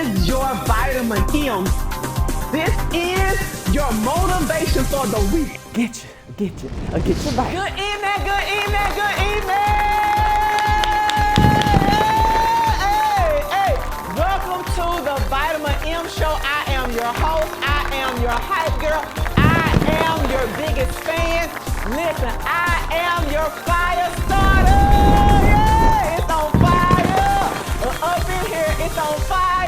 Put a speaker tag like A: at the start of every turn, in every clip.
A: is your vitamin M. This is your motivation for the week. Get your vitamin. Good evening, good evening, good evening. Hey. Welcome to the Vitamin M Show. I am your host. I am your hype girl. I am your biggest fan. Listen, I am your fire starter. Yeah, it's on fire. Up in here, it's on fire.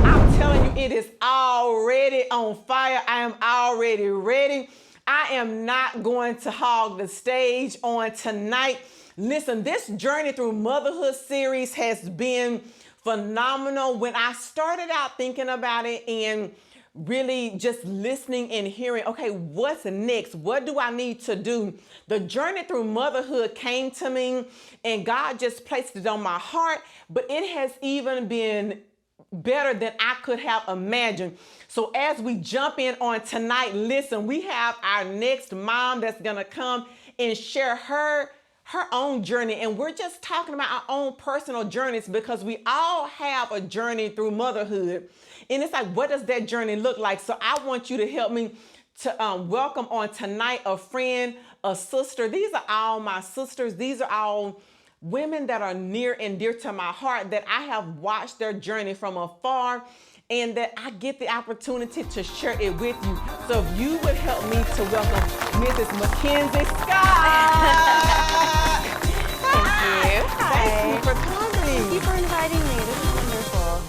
A: I'm telling you, it is already on fire. I am already ready. I am not going to hog the stage on tonight. Listen, this Journey Through Motherhood series has been phenomenal. When I started out thinking about it and really just listening and hearing, okay, what's next? What do I need to do? The Journey Through Motherhood came to me and God just placed it on my heart, but it has even been better than I could have imagined. So as we jump in on tonight, listen, we have our next mom that's gonna come and share her own journey. And we're just talking about our own personal journeys because we all have a journey through motherhood. And it's like, what does that journey look like? So I want you to help me to welcome on tonight a friend, a sister. These are all my sisters. These are all women that are near and dear to my heart, that I have watched their journey from afar and that I get the opportunity to share it with you. So if you would help me to welcome Mrs. Mackenzie Scott.
B: Thank you.
A: Thank you for coming.
B: Thank you for inviting me. This is wonderful.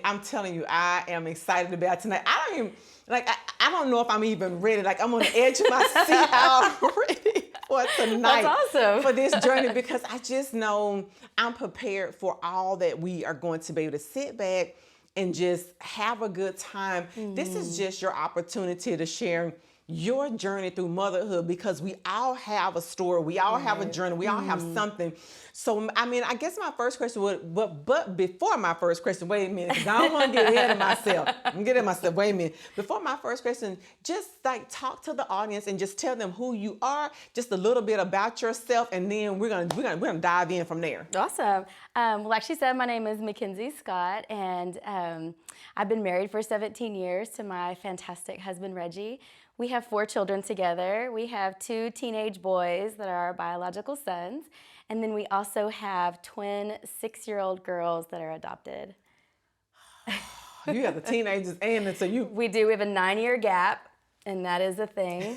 A: I'm telling you, I am excited about tonight. I don't know if I'm even ready. Like, I'm on the edge of my seat already for tonight.
B: That's awesome.
A: For this journey, because I just know I'm prepared for all that we are going to be able to sit back and just have a good time. This is just your opportunity to share your journey through motherhood, because we all have a story, we all have a journey, we all have something. So, I mean, I guess my first question would, but before my first question, wait a minute, because I don't want to get ahead of myself. I'm getting myself, wait a minute. Before my first question, just like talk to the audience and just tell them who you are, just a little bit about yourself, and then we're gonna dive in from there.
B: Awesome. Well, like she said, my name is Mackenzie Scott, and I've been married for 17 years to my fantastic husband, Reggie. We have 4 children together. We have 2 teenage boys that are our biological sons. And then we also have twin 6-year-old girls that are adopted.
A: You have the teenagers and so you.
B: We do. We have a 9-year gap, and that is a thing.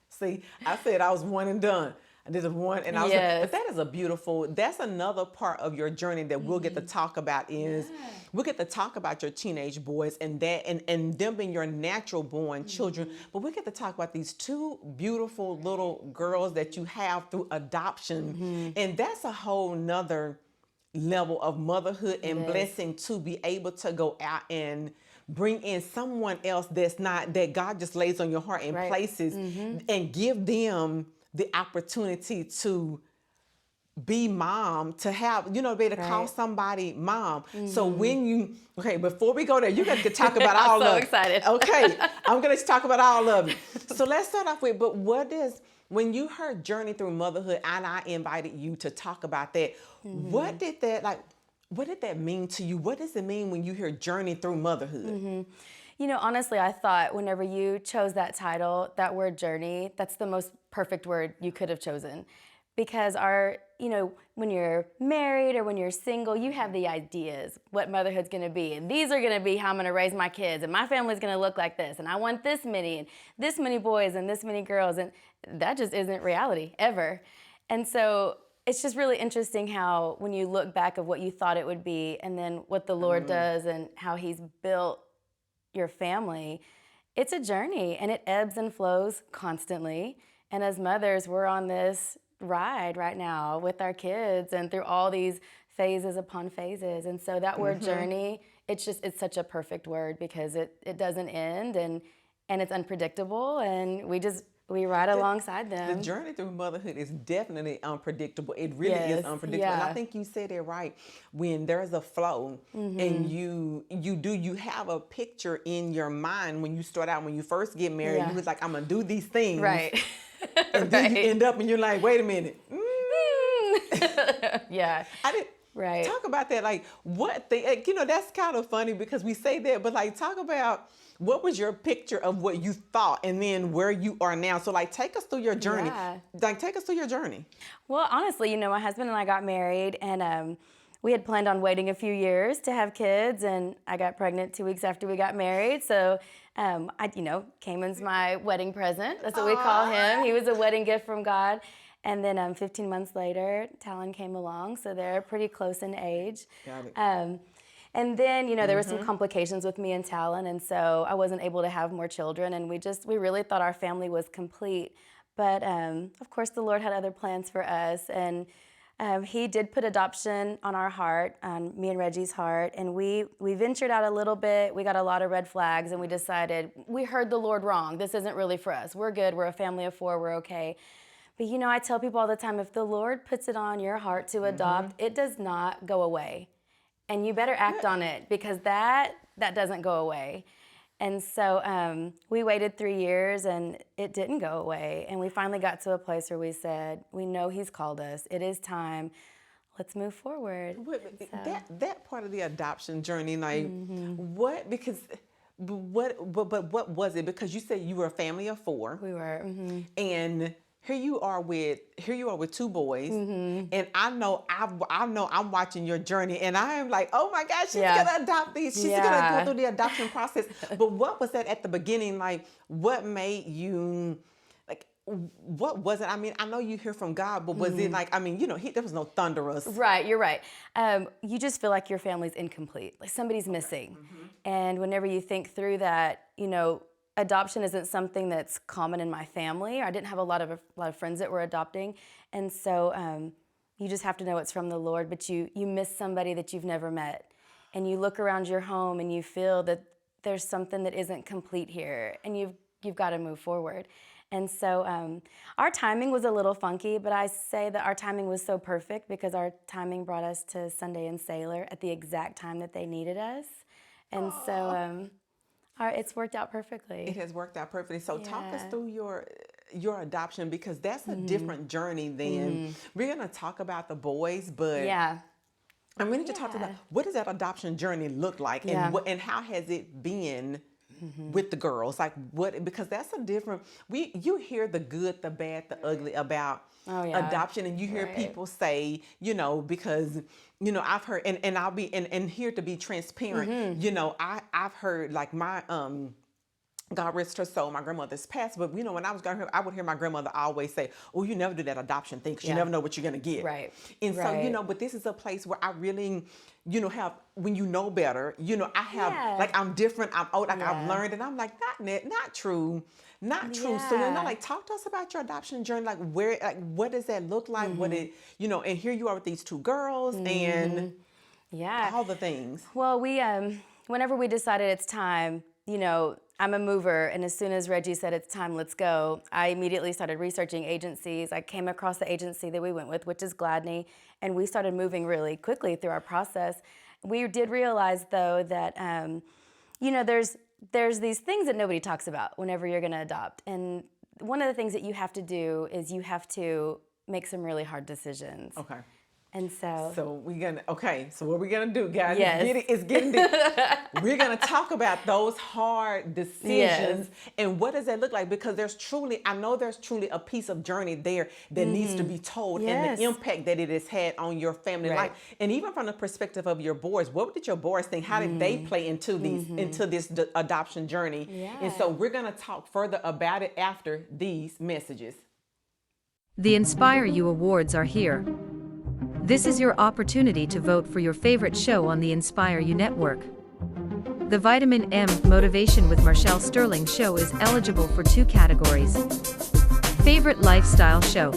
A: See, I said I was one and done. I did one, and I was.
B: Yes.
A: But that is a beautiful. That's another part of your journey that we'll get to talk about. We'll get to talk about your teenage boys and that, and them being your natural born children. But we get to talk about these 2 beautiful little girls that you have through adoption, and that's a whole nother level of motherhood and blessing, to be able to go out and bring in someone else that God just lays on your heart and places, and give them the opportunity to be mom, to have, be able to call somebody mom. So before we go there, you got to talk about all of it.
B: I'm so excited.
A: Okay, I'm going to talk about all of it. So let's start off with, but when you heard Journey Through Motherhood, and I invited you to talk about that, what did that mean to you? What does it mean when you hear Journey Through Motherhood?
B: Honestly, I thought whenever you chose that title, that word journey, that's the most perfect word you could have chosen. Because when you're married or when you're single, you have the ideas what motherhood's gonna be. And these are gonna be how I'm gonna raise my kids. And my family's gonna look like this. And I want this many, and this many boys, and this many girls. And that just isn't reality, ever. And so it's just really interesting how when you look back of what you thought it would be, and then what the Lord does and how He's built your family, it's a journey, and it ebbs and flows constantly. And as mothers, we're on this ride right now with our kids and through all these phases upon phases. And so that word journey, it's such a perfect word, because it doesn't end, and it's unpredictable, and we ride alongside them.
A: The journey through motherhood is definitely unpredictable. It really is unpredictable.
B: Yeah.
A: And I think you said it right. When there's a flow, and you have a picture in your mind when you start out, when you first get married, you was like, I'm gonna do these things.
B: Right.
A: And then you end up and you're like, wait a minute.
B: Yeah. Right.
A: Talk about that. Like, what thing, like, that's kind of funny because we say that, but like, talk about what was your picture of what you thought and then where you are now. So like, take us through your journey.
B: Yeah.
A: Like, take us through your journey.
B: Well, honestly, my husband and I got married, and we had planned on waiting a few years to have kids, and I got pregnant 2 weeks after we got married. So, Cayman's my wedding present. That's what we call him. He was a wedding gift from God. And then 15 months later, Talon came along, so they're pretty close in age.
A: Got it.
B: And then, there were some complications with me and Talon, and so I wasn't able to have more children, and we really thought our family was complete. But of course, the Lord had other plans for us, and He did put adoption on our heart, on me and Reggie's heart, and we ventured out a little bit. We got a lot of red flags, and we decided we heard the Lord wrong. This isn't really for us. We're good. We're a family of 4. We're okay. But I tell people all the time, if the Lord puts it on your heart to adopt, it does not go away. And you better act on it, because that doesn't go away. And so we waited 3 years, and it didn't go away. And we finally got to a place where we said, we know He's called us. It is time. Let's move forward.
A: That part of the adoption journey, like what was it? Because you said you were a family of 4.
B: We were.
A: And here you are with 2 boys, and I know I'm watching your journey, and I am like, oh my gosh, she's gonna adopt these. She's gonna go through the adoption process. But what was that at the beginning? Like, what made you, like, what was it? I mean, I know you hear from God, but was it like, I mean, there was no thunderous.
B: Right, you're right. You just feel like your family's incomplete, like somebody's missing, and whenever you think through that, adoption isn't something that's common in my family. I didn't have a lot of friends that were adopting, and so you just have to know it's from the Lord. But you miss somebody that you've never met, and you look around your home and you feel that there's something that isn't complete here, and you've got to move forward. And so our timing was a little funky, but I say that our timing was so perfect because our timing brought us to Sunday and Sailor at the exact time that they needed us, and so. It's worked out perfectly. It
A: has worked out perfectly. So talk us through your adoption, because that's a different journey than we're going to talk about the boys, but I'm going to talk about what does that adoption journey look like, and how has it been with the girls? Like, because that's a different, you hear the good, the bad, the ugly about adoption, and you hear people say, because I've heard, and I'll be and here to be transparent, I've heard, like, my God rest her soul, my grandmother's passed, but when I was growing up, I would hear my grandmother always say, oh, you never do that adoption thing, because you never know what you're going to get.
B: Right.
A: And so, but this is a place where I really, have, when you know better, I have, like, I'm different, I'm old, like, I've learned, and I'm like, not true. So like, talk to us about your adoption journey, like, what does that look like? What it, and here you are with these 2 girls, and all the things.
B: Well, we, whenever we decided it's time, I'm a mover, and as soon as Reggie said it's time, let's go, I immediately started researching agencies. I came across the agency that we went with, which is Gladney, and we started moving really quickly through our process. We did realize, though, that there's these things that nobody talks about whenever you're going to adopt, and one of the things that you have to do is you have to make some really hard decisions.
A: Okay.
B: And so
A: so what we're gonna do, guys, is getting deep. We're gonna talk about those hard decisions and what does that look like, because I know there's truly a piece of journey there that needs to be told, and the impact that it has had on your family life, and even from the perspective of your boys. What did your boys think? How did they play into this adoption journey? And so we're gonna talk further about it after these messages.
C: The Inspire You Awards are here. This is your opportunity to vote for your favorite show on the Inspire You Network. The Vitamin M Motivation with Marshall Sterling show is eligible for 2 categories: Favorite Lifestyle Show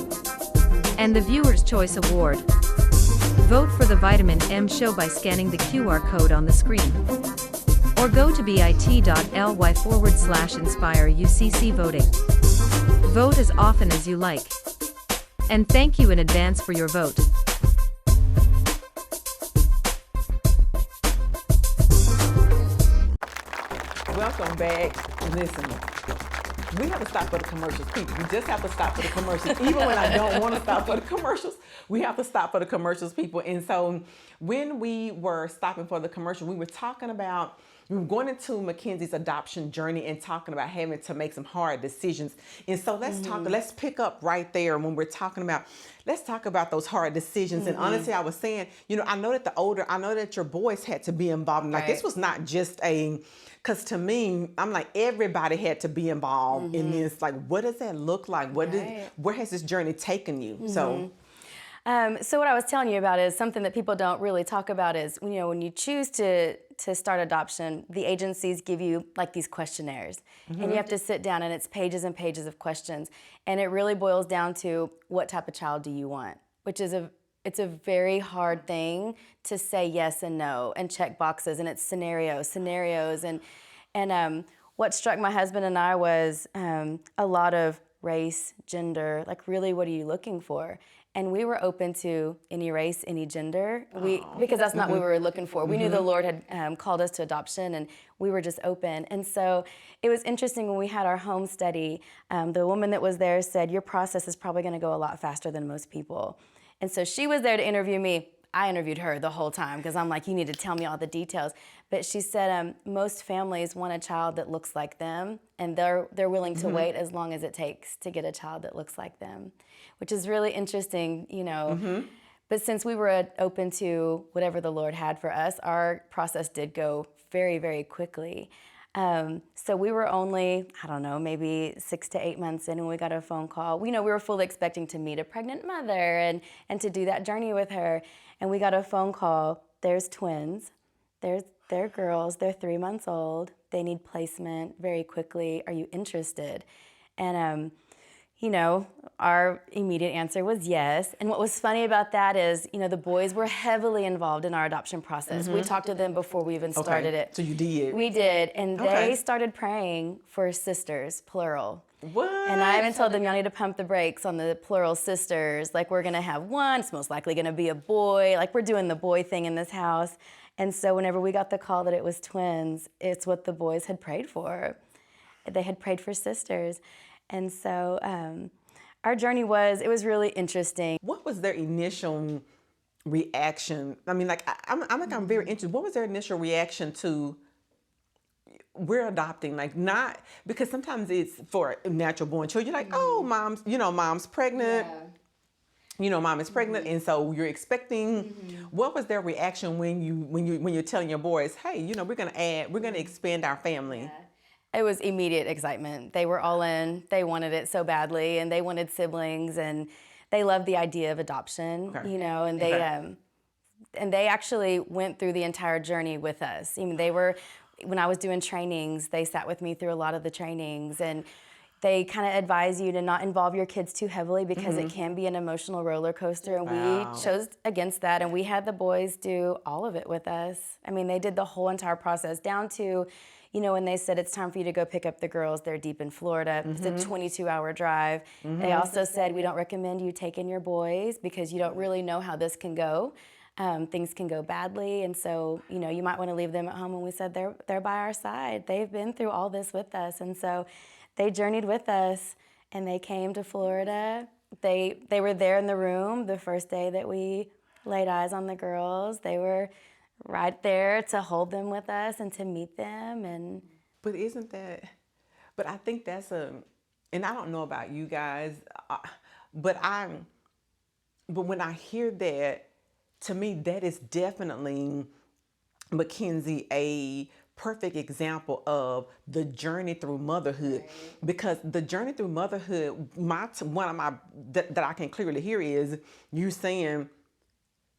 C: and the Viewer's Choice Award. Vote for the Vitamin M show by scanning the QR code on the screen, or go to bit.ly/InspireUCC voting. Vote as often as you like. And thank you in advance for your vote.
A: Welcome back. Listen, we have to stop for the commercials, people. We just have to stop for the commercials, even when I don't want to stop for the commercials. we have to stop for the commercials, people. And so when we were stopping for the commercial, we were talking about, we were going into Mackenzie's adoption journey and talking about having to make some hard decisions. And so let's pick up right there when we're talking about, let's talk about those hard decisions. And honestly, I was saying, I know that your boys had to be involved. And like, this was not just because to me, I'm like, everybody had to be involved in this. Like, what does that look like? Where has this journey taken you? So
B: what I was telling you about is something that people don't really talk about is, when you choose to start adoption, the agencies give you like these questionnaires and you have to sit down and it's pages and pages of questions. And it really boils down to what type of child do you want, which is it's a very hard thing to say yes and no and check boxes, and it's scenarios. And what struck my husband and I was a lot of race, gender, like really what are you looking for? And we were open to any race, any gender, because that's not what we were looking for. We knew the Lord had called us to adoption, and we were just open. And so it was interesting when we had our home study, the woman that was there said, your process is probably gonna go a lot faster than most people. And so she was there to interview me. I interviewed her the whole time because I'm like, you need to tell me all the details. But she said most families want a child that looks like them, and they're willing to wait as long as it takes to get a child that looks like them, which is really interesting, But since we were open to whatever the Lord had for us, our process did go very, very quickly. So we were only, maybe 6 to 8 months in when we got a phone call. We were fully expecting to meet a pregnant mother and to do that journey with her. And we got a phone call, there's twins, they're girls, they're 3 months old, they need placement very quickly, are you interested? And our immediate answer was yes. And what was funny about that is, the boys were heavily involved in our adoption process. We talked to them before we even started it.
A: So you did?
B: We did. And they started praying for sisters, plural.
A: What?
B: And I even told them, y'all need to pump the brakes on the plural sisters. Like, we're going to have one. It's most likely going to be a boy. Like, we're doing the boy thing in this house. And so whenever we got the call that it was twins, it's what the boys had prayed for. They had prayed for sisters. And so our journey was really interesting.
A: What was their initial reaction? I mean, like, I'm very interested. What was their initial reaction to we're adopting? Like, not, because sometimes it's for natural born children. You're like, oh, mom's pregnant. Mom is pregnant, and so you're expecting. What was their reaction when you're telling your boys, hey, we're gonna expand our family?
B: Yeah. It was immediate excitement. They were all in. They wanted it so badly, and they wanted siblings, and they loved the idea of adoption. And they actually went through the entire journey with us. When I was doing trainings, they sat with me through a lot of the trainings, and they kind of advise you to not involve your kids too heavily because it can be an emotional roller coaster, and we chose against that, and we had the boys do all of it with us. I mean, they did the whole entire process down to, when they said it's time for you to go pick up the girls, they're deep in Florida. It's a 22-hour drive. They also said, we don't recommend you taking your boys because you don't really know how this can go. Things can go badly, and so, you might want to leave them at home. And we said, they're by our side. They've been through all this with us, and so they journeyed with us, and they came to Florida. They were there in the room the first day that we laid eyes on the girls. They were right there to hold them with us and to meet them. And
A: but I think that's and I don't know about you guys, but when I hear that, to me, that is definitely, Mackenzie, a perfect example of the journey through motherhood. Because the journey through motherhood, that I can clearly hear is you saying,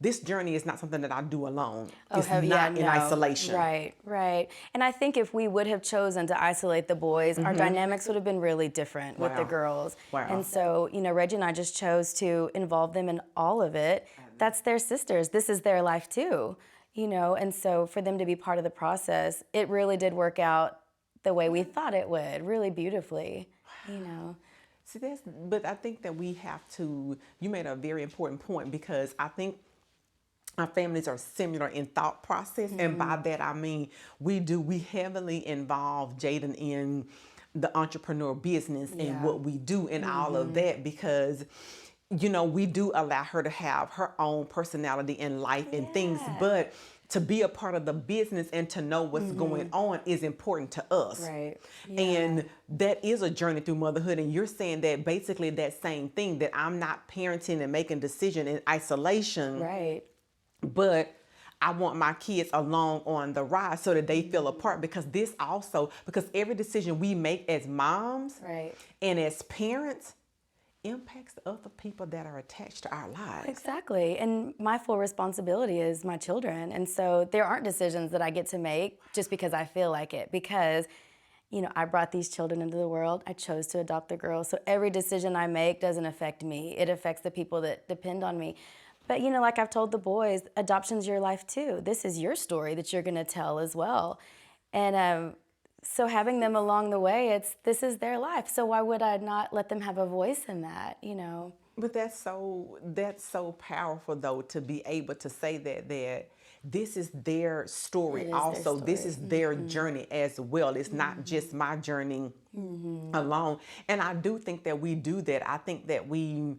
A: this journey is not something that I do alone. It's not in isolation.
B: Right. And I think if we would have chosen to isolate the boys, our dynamics would have been really different with the girls. And so, Reggie and I just chose to involve them in all of it. That's their sisters. This is their life too. And so for them to be part of the process, it really did work out the way we thought it would, really beautifully,
A: See, but I think that we have to, you made a very important point, because I think our families are similar in thought process. And by that, I mean, we heavily involve Jaden in the entrepreneur business and what we do and all of that, because you know, we do allow her to have her own personality in life and things, but to be a part of the business and to know what's going on is important to us.
B: Right. Yeah.
A: And that is a journey through motherhood. And you're saying that basically that same thing, that I'm not parenting and making decision in isolation.
B: Right.
A: But I want my kids along on the ride so that they feel a part, because every decision we make as moms and as parents impacts the other people that are attached to our lives.
B: Exactly. And my full responsibility is my children. And so there aren't decisions that I get to make just because I feel like it, because, you know, I brought these children into the world. I chose to adopt the girls. So every decision I make doesn't affect me. It affects the people that depend on me. But, you know, like I've told the boys, adoption's your life too. This is your story that you're going to tell as well. And so having them along the way, this is their life. So why would I not let them have a voice in that, you know?
A: But that's so powerful, though, to be able to say that this is their story also. This is their journey as well. It's not just my journey alone. And I do think that we do that. I think that we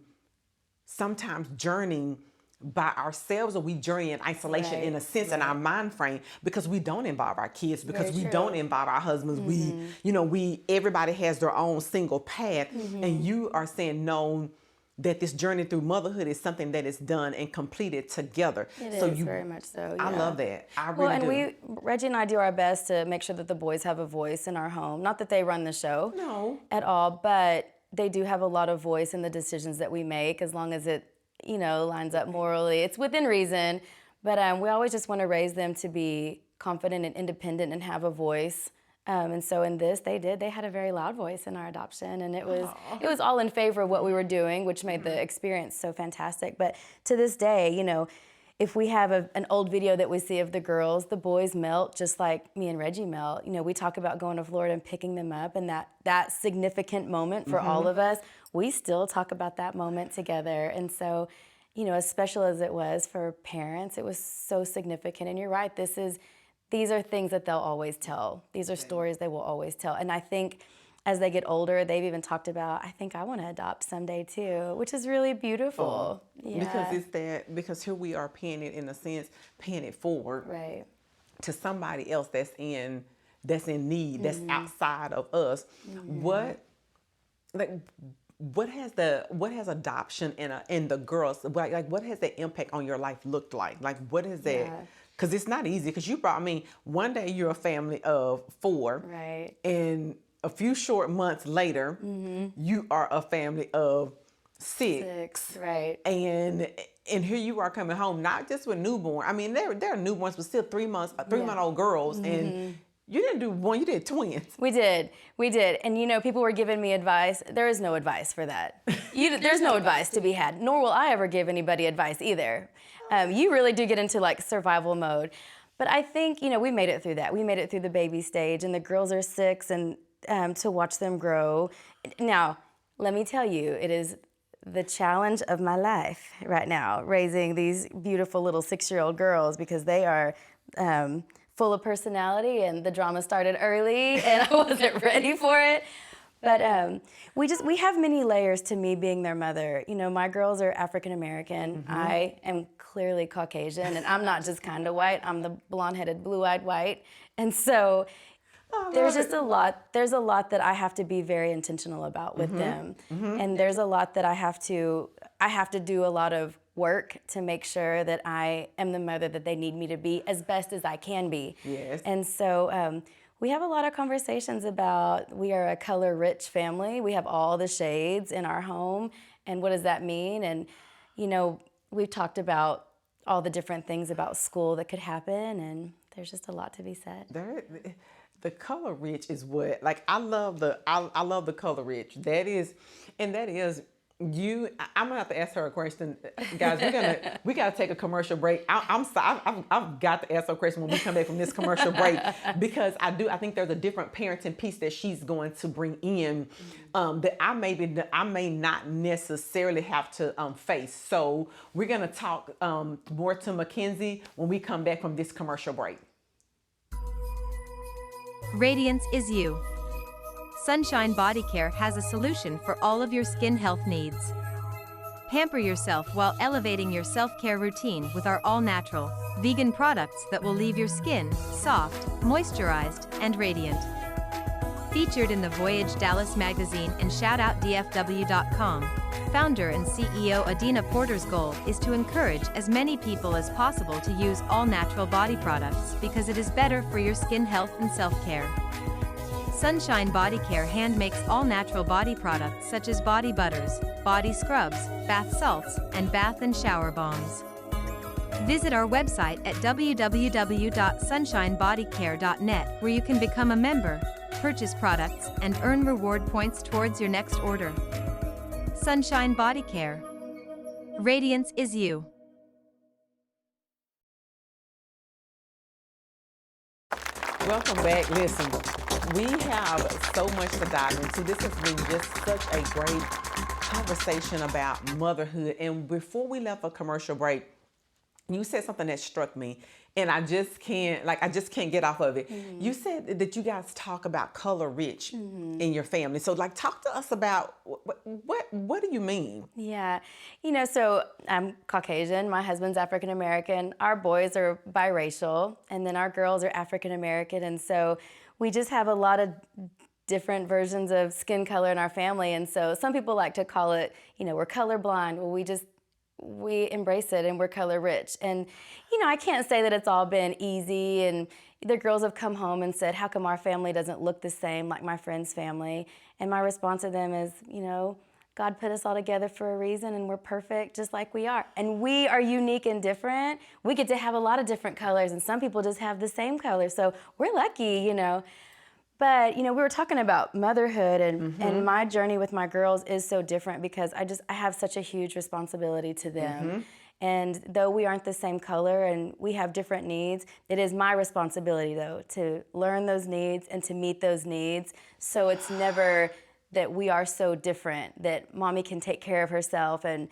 A: sometimes journey by ourselves, or we journey in isolation in a sense in our mind frame, because we don't involve our kids, because we don't involve our husbands. Everybody has their own single path. And you are saying no, that this journey through motherhood is something that is done and completed together.
B: It is very much so. Yeah.
A: I love that. I really do.
B: Reggie and I do our best to make sure that the boys have a voice in our home. Not that they run the show at all, but they do have a lot of voice in the decisions that we make, as long as it, you know, lines up morally. It's within reason, but we always just want to raise them to be confident and independent and have a voice. And so in this, they had a very loud voice in our adoption, and it was all in favor of what we were doing, which made the experience so fantastic. But to this day, you know, if we have an old video that we see of the girls, the boys melt just like me and Reggie melt. You know, we talk about going to Florida and picking them up, and that significant moment for all of us, we still talk about that moment together. And so, you know, as special as it was for parents, it was so significant. And you're right, these are things that they'll always tell. These are stories they will always tell. And I think as they get older, they've even talked about, I think I want to adopt someday too, which is really beautiful.
A: Because here we are paying it forward to somebody else that's in need, that's outside of us. What has adoption and the girls, like what has the impact on your life looked like? Like what is that? Because it's not easy, because one day you're a family of 4.
B: Right.
A: And a few short months later, you are a family of 6.
B: Right.
A: And here you are coming home, not just with newborn. I mean, there are newborns, but still 3-month-old girls. And you didn't do one, you did twins.
B: We did. And you know, people were giving me advice. There is no advice for that. There's no advice to be had, nor will I ever give anybody advice either. You really do get into like survival mode. But I think, you know, we made it through that. We made it through the baby stage, and the girls are 6, and to watch them grow. Now, let me tell you, it is the challenge of my life right now, raising these beautiful little 6-year-old girls, because they are full of personality, and the drama started early and I wasn't ready for it. But we have many layers to me being their mother. You know, my girls are African American. I am clearly Caucasian, and I'm not just kind of white. I'm the blonde-headed, blue-eyed white. And so there's just a lot. There's a lot that I have to be very intentional about with them, and there's a lot that I have to do a lot of work to make sure that I am the mother that they need me to be as best as I can be.
A: Yes.
B: And so we have a lot of conversations about, we are a color-rich family. We have all the shades in our home, and what does that mean? And, you know, we've talked about all the different things about school that could happen, and there's just a lot to be said.
A: The color rich is what, like, I love the color rich. That is you. I'm gonna have to ask her a question, guys. We gotta take a commercial break. I'm sorry. I've got to ask her a question when we come back from this commercial break, because I think there's a different parenting piece that she's going to bring in that I may not necessarily have to face. So we're gonna talk more to Mackenzie when we come back from this commercial break.
C: Radiance is you. Sunshine Body Care has a solution for all of your skin health needs. Pamper yourself while elevating your self-care routine with our all-natural, vegan products that will leave your skin soft, moisturized, and radiant. Featured in the Voyage Dallas magazine and shoutoutdfw.com, founder and CEO Adina Porter's goal is to encourage as many people as possible to use all-natural body products because it is better for your skin health and self-care. Sunshine Body Care hand makes all-natural body products such as body butters, body scrubs, bath salts, and bath and shower bombs. Visit our website at www.sunshinebodycare.net where you can become a member, purchase products, and earn reward points towards your next order. Sunshine Body Care. Radiance is you.
A: Welcome back. Listen, we have so much to dive into. This has been just such a great conversation about motherhood. And before we left a commercial break, you said something that struck me, and I just can't get off of it. Mm-hmm. You said that you guys talk about color rich in your family. So talk to us about what do you mean?
B: Yeah, so I'm Caucasian, my husband's African American, our boys are biracial, and then our girls are African American, and so we just have a lot of different versions of skin color in our family, and so some people like to call it, we're colorblind. Well, we embrace it and we're color rich. And, I can't say that it's all been easy, and the girls have come home and said, how come our family doesn't look the same like my friend's family? And my response to them is, God put us all together for a reason, and we're perfect just like we are. And we are unique and different. We get to have a lot of different colors, and some people just have the same color. So we're lucky, But, we were talking about motherhood, and my journey with my girls is so different because I have such a huge responsibility to them. And though we aren't the same color and we have different needs, it is my responsibility, though, to learn those needs and to meet those needs. So it's never that we are so different, that mommy can take care of herself and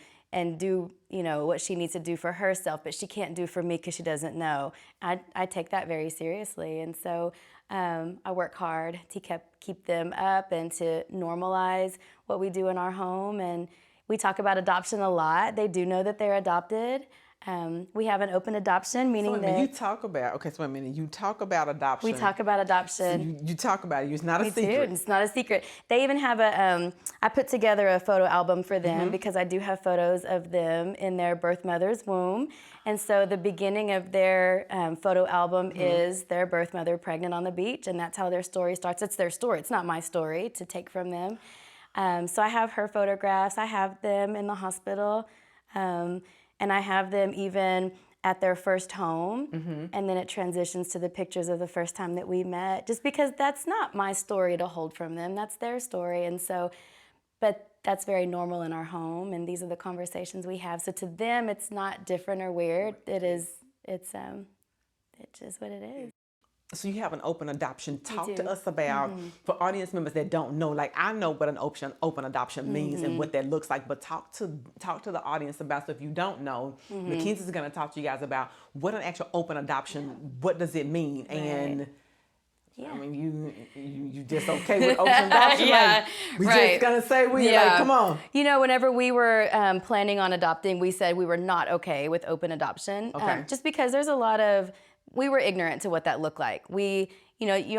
B: do, what she needs to do for herself, but she can't do for me because she doesn't know. I take that very seriously. And so I work hard to keep them up and to normalize what we do in our home. And we talk about adoption a lot. They do know that they're adopted. We have an open adoption, meaning that...
A: You talk about adoption.
B: We talk about adoption.
A: So you talk about it. It's not a secret.
B: We do. It's not a secret. They even have I put together a photo album for them because I do have photos of them in their birth mother's womb. And so the beginning of their photo album is their birth mother pregnant on the beach, and that's how their story starts. It's their story. It's not my story to take from them. So I have her photographs. I have them in the hospital. And I have them even at their first home, and then it transitions to the pictures of the first time that we met, just because that's not my story to hold from them, that's their story. And so, but that's very normal in our home, and these are the conversations we have. So to them, it's not different or weird. It's just what it is.
A: So you have an open adoption. Talk to us about, for audience members that don't know, I know what an open adoption means and what that looks like, but talk to the audience about, so if you don't know, Mackenzie's going to talk to you guys about what an actual open adoption, what does it mean? Right. And I mean, you just okay with open adoption? We just going to say, come on.
B: Whenever we were planning on adopting, we said we were not okay with open adoption.
A: Okay.
B: Just because there's a lot of, we were ignorant to what that looked like. You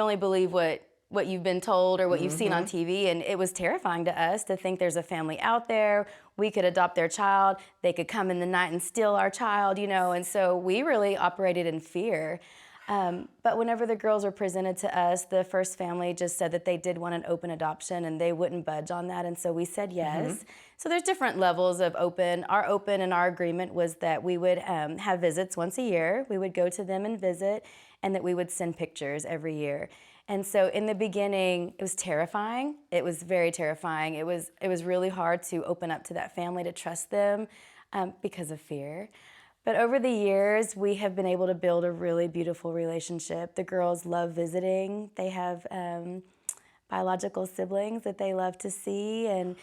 B: only believe what you've been told or what you've seen on TV, and it was terrifying to us to think there's a family out there, we could adopt their child, they could come in the night and steal our child, and so we really operated in fear. But whenever the girls were presented to us, the first family just said that they did want an open adoption and they wouldn't budge on that, and so we said yes. So there's different levels of open. Our open and our agreement was that we would have visits once a year. We would go to them and visit, and that we would send pictures every year. And so in the beginning, it was terrifying. It was very terrifying. It was really hard to open up to that family, to trust them because of fear. But over the years, we have been able to build a really beautiful relationship. The girls love visiting. They have biological siblings that they love to see. And,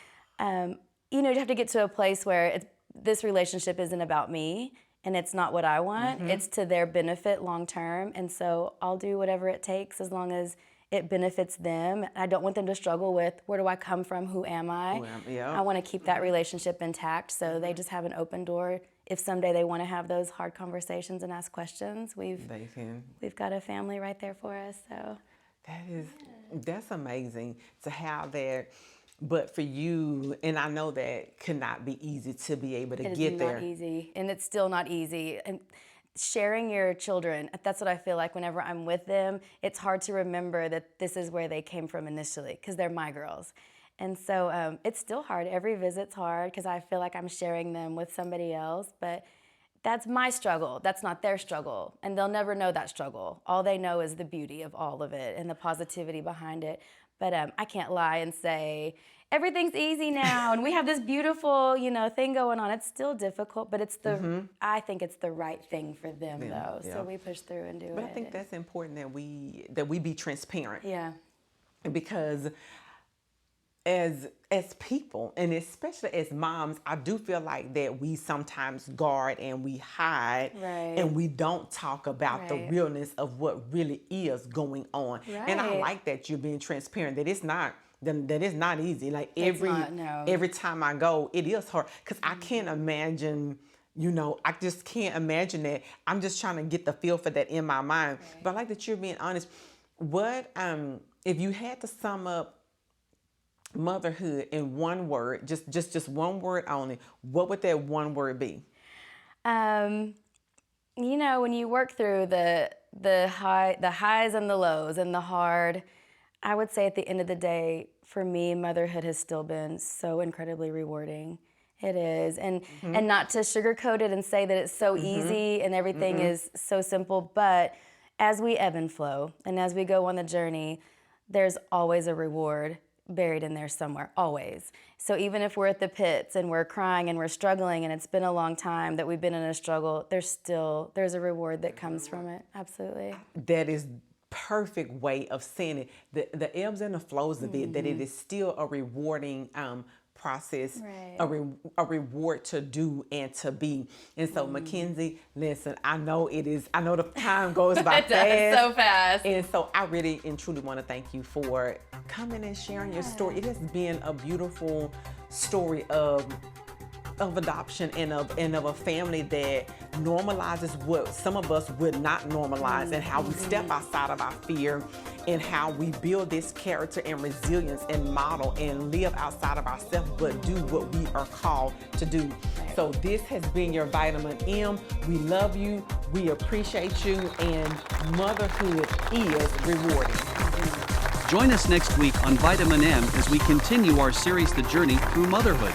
B: you have to get to a place where this relationship isn't about me, and it's not what I want. It's to their benefit long term. And so I'll do whatever it takes as long as it benefits them. I don't want them to struggle with, where do I come from, who am I?
A: Yeah.
B: I want to keep that relationship intact, so they just have an open door. If someday they want to have those hard conversations and ask questions, we've got a family right there for us. So
A: that's amazing to have that. But for you, and I know that could not be easy to be able to get there.
B: It is not easy, and it's still not easy. And sharing your children, that's what I feel like whenever I'm with them, it's hard to remember that this is where they came from initially, because they're my girls. And so it's still hard. Every visit's hard because I feel like I'm sharing them with somebody else, but that's my struggle. That's not their struggle, and they'll never know that struggle. All they know is the beauty of all of it and the positivity behind it. But I can't lie and say, everything's easy now and we have this beautiful, thing going on. It's still difficult, but it's I think it's the right thing for them though. Yeah. So we push through and do it.
A: But I think that's important that we be transparent.
B: Yeah.
A: Because as people, and especially as moms, I do feel like that we sometimes guard and we hide, and we don't talk about the realness of what really is going on. Right. And I like that you're being transparent, that it's not easy. Like every time I go, it is hard, because I can't imagine, I just can't imagine that. I'm just trying to get the feel for that in my mind. Right. But I like that you're being honest. What if you had to sum up motherhood in one word, just one word only, what would that one word be?
B: When you work through the highs and the lows and the hard, I would say at the end of the day, for me, motherhood has still been so incredibly rewarding. It is, and not to sugarcoat it and say that it's so easy and everything is so simple, but as we ebb and flow and as we go on the journey, there's always a reward buried in there somewhere, always. So even if we're at the pits and we're crying and we're struggling and it's been a long time that we've been in a struggle, there's a reward that comes from it. Absolutely.
A: That is perfect way of saying it. The ebbs and the flows of it, that it is still a rewarding process, a reward to do and to be. And so Mackenzie, listen, I know the time goes by
B: it does, so fast.
A: And so I really and truly want to thank you for coming and sharing your story. It has been a beautiful story of adoption and of a family that normalizes what some of us would not normalize, and how we step outside of our fear, and how we build this character and resilience and model and live outside of ourselves, but do what we are called to do. So this has been your Vitamin M. We love you, we appreciate you, and motherhood is rewarding.
D: Join us next week on Vitamin M as we continue our series, The Journey Through Motherhood.